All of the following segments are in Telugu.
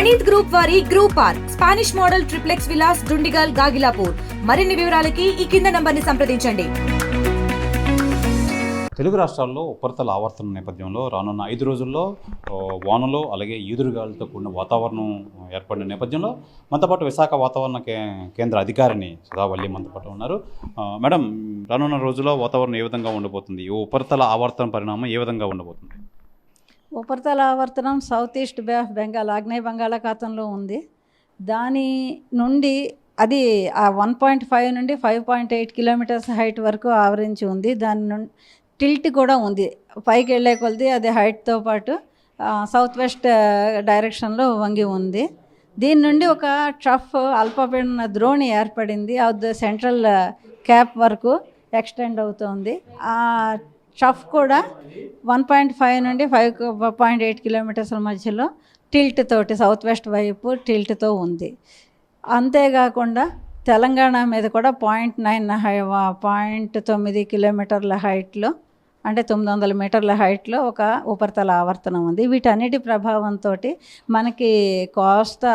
ప్రణీత్ గ్రూప్ వారి group park Spanish model triplex Vilas Dundigal Gagillapur. మరిన్ని వివరాలకి ఈ కింద నంబర్ని సంప్రదించండి. తెలుగు రాష్ట్రాల్లో ఉపరితల ఆవర్తన నేపథ్యంలో రానున్న 5 రోజుల్లో వానలు అలాగే ఈదురుగాలులతో కూడిన వాతావరణం ఏర్పడిన నేపథ్యంలో మనతో పాటు విశాఖ వాతావరణ కేంద్ర అధికారిని సుధావల్లి మనతో పాటు ఉన్నారు. మేడం, రానున్న రోజుల్లో వాతావరణం ఏ విధంగా ఉండబోతుంది? ఈ ఉపరితల ఆవర్తన పరిణామం ఏ విధంగా ఉండబోతుంది? ఉపరితల ఆవర్తనం south east bay of Bengal ఆగ్నేయ బంగాళాఖాతంలో ఉంది. దాని నుండి అది ఆ 1.5 నుండి 5.8 కిలోమీటర్స్ హైట్ వరకు ఆవరించి ఉంది. దాని నుండి టిల్ట్ కూడా ఉంది. పైకి వెళ్ళే కొలది అది హైట్తో పాటు సౌత్ వెస్ట్ డైరెక్షన్లో వంగి ఉంది. దీని నుండి ఒక ట్రఫ్ అల్పపీడన ద్రోణి ఏర్పడింది. అది సెంట్రల్ క్యాప్ వరకు ఎక్స్టెండ్ అవుతుంది. ఆ ట్రఫ్ కూడా 1.5 నుండి 5.8 కిలోమీటర్ల మధ్యలో టిల్ట్ తోటి సౌత్ వెస్ట్ వైపు టిల్ట్తో ఉంది. అంతేకాకుండా తెలంగాణ మీద కూడా 0.9 కిలోమీటర్ల హైట్లో అంటే 900 మీటర్ల హైట్లో ఒక ఉపరితల ఆవర్తనం ఉంది. వీటన్నిటి ప్రభావంతో మనకి కోస్తా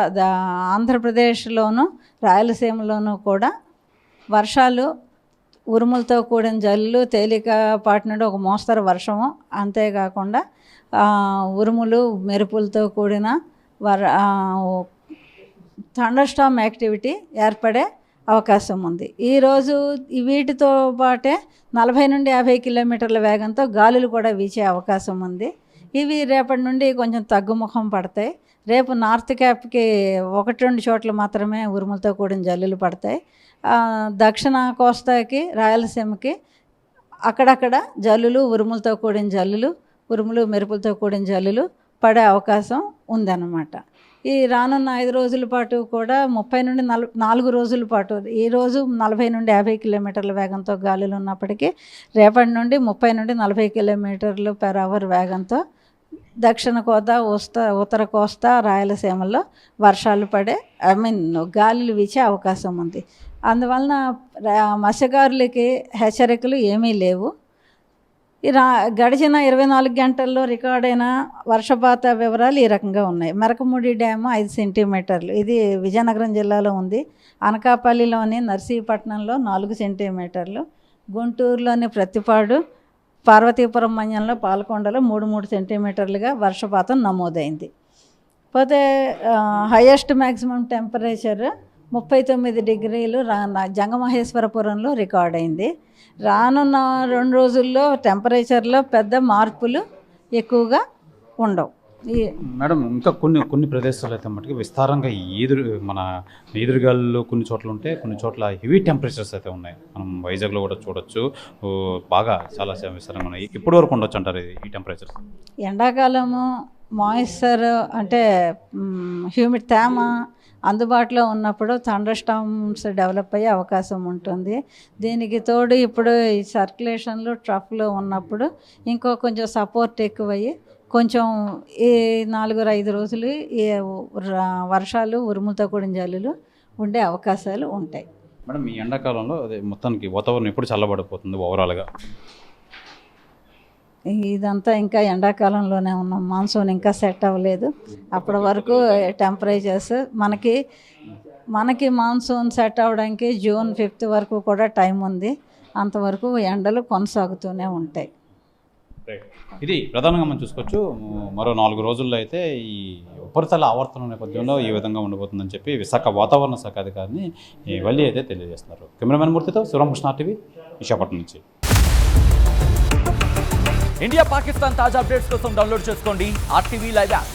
ఆంధ్రప్రదేశ్లోను రాయలసీమలోనూ కూడా వర్షాలు, ఉరుములతో కూడిన జల్లు, తేలికపాటి నుండి ఒక మోస్తరు వర్షము, అంతేకాకుండా ఉరుములు మెరుపులతో కూడిన థండర్ స్టార్మ్ యాక్టివిటీ ఏర్పడే అవకాశం ఉంది. ఈరోజు వీటితో పాటే 40 నుండి 50 కిలోమీటర్ల వేగంతో గాలులు కూడా వీచే అవకాశం ఉంది. ఇవి రేపటి నుండి కొంచెం తగ్గుముఖం పడతాయి. రేపు నార్త్ క్యాప్కి 1-2 చోట్ల మాత్రమే ఉరుములతో కూడిన జల్లులు పడతాయి. దక్షిణ కోస్తాకి, రాయలసీమకి అక్కడక్కడ జల్లులు, ఉరుములతో కూడిన జల్లులు, ఉరుములు మెరుపులతో కూడిన జల్లులు పడే అవకాశం ఉందన్నమాట. ఈ రానున్న 5 రోజుల పాటు కూడా 30 నుండి 4 రోజుల పాటు ఈరోజు 40 నుండి 50 కిలోమీటర్ల వేగంతో గాలులు ఉన్నప్పటికీ రేపటి నుండి 30 నుండి 40 కిలోమీటర్లు పెర్ అవర్ వేగంతో దక్షిణ కోస్తా, ఉత్తర కోస్తా, రాయలసీమలో వర్షాలు పడే గాలులు వీచే అవకాశం ఉంది. అందువలన మత్స్యకారులకి హెచ్చరికలు ఏమీ లేవు. గడిచిన 24 గంటల్లో రికార్డైన వర్షపాత వివరాలు ఈ రకంగా ఉన్నాయి. మెరకముడి డ్యాము 5 సెంటీమీటర్లు, ఇది విజయనగరం జిల్లాలో ఉంది. అనకాపల్లిలోని నర్సీపట్నంలో 4 సెంటీమీటర్లు, గుంటూరులోని ప్రతిపాడు, పార్వతీపురం మన్యంలో పాలకొండలో 3 సెంటీమీటర్లుగా వర్షపాతం నమోదైంది. పోతే హైయెస్ట్ మ్యాక్సిమం టెంపరేచర్ 39 డిగ్రీలు జంగమహేశ్వరపురంలో రికార్డ్ అయింది. రానున్న 2 రోజుల్లో టెంపరేచర్లో పెద్ద మార్పులు ఎక్కువగా ఉండవు. మేడం, ఇంకా కొన్ని ప్రదేశాలు అయితే మటుకు విస్తారంగా మన ఈదురుగాలు కొన్ని చోట్ల ఉంటే, కొన్ని చోట్ల హెవీ టెంపరేచర్స్ అయితే ఉన్నాయి. మనం వైజాగ్లో కూడా చూడొచ్చు, బాగా చాలా విస్తారంగా ఉన్నాయి. ఇప్పటి వరకు ఉండొచ్చు అంటారు ఈ టెంపరేచర్స్? ఎండాకాలము మాయిశ్చర్ అంటే హ్యూమిడ్ తేమ అందుబాటులో ఉన్నప్పుడు థండర్ స్టార్మ్స్ డెవలప్ అయ్యే అవకాశం ఉంటుంది. దీనికి తోడు ఇప్పుడు ఈ సర్క్యులేషన్లు, ట్రఫ్లు ఉన్నప్పుడు కొంచెం సపోర్ట్ ఎక్కువయ్యి కొంచెం ఈ 4-5 రోజులు ఈ వర్షాలు, ఉరుములతో కూడిన జల్లులు ఉండే అవకాశాలు ఉంటాయి. మేడం, ఈ ఎండాకాలంలో మొత్తానికి వాతావరణం ఎప్పుడు చల్లబడిపోతుంది ఓవరాల్గా? ఇదంతా ఇంకా ఎండాకాలంలోనే ఉన్నాం. మాన్సూన్ ఇంకా సెట్ అవ్వలేదు. అప్పటి వరకు టెంపరేచర్స్ మనకి మాన్సూన్ సెట్ అవ్వడానికి June 5th వరకు కూడా టైం ఉంది. అంతవరకు ఎండలు కొనసాగుతూనే ఉంటాయి. ఇది ప్రధానంగా మనం చూసుకోవచ్చు. మరో 4 రోజుల్లో అయితే ఈ ఉపరితల ఆవర్తన నేపథ్యంలో ఈ విధంగా ఉండబోతుందని చెప్పి విశాఖ వాతావరణ శాఖ అధికారిని వల్లి అయితే తెలియజేస్తున్నారు. కెమెరామెన్ మూర్తితో శివరామకృష్ణ టీవీ, విశాఖపట్నం నుంచి. ఇండియా పాకిస్తాన్ తాజా అప్డేట్స్ కోసం డౌన్లోడ్ చేసుకోండి RTV లైవ్ యాప్.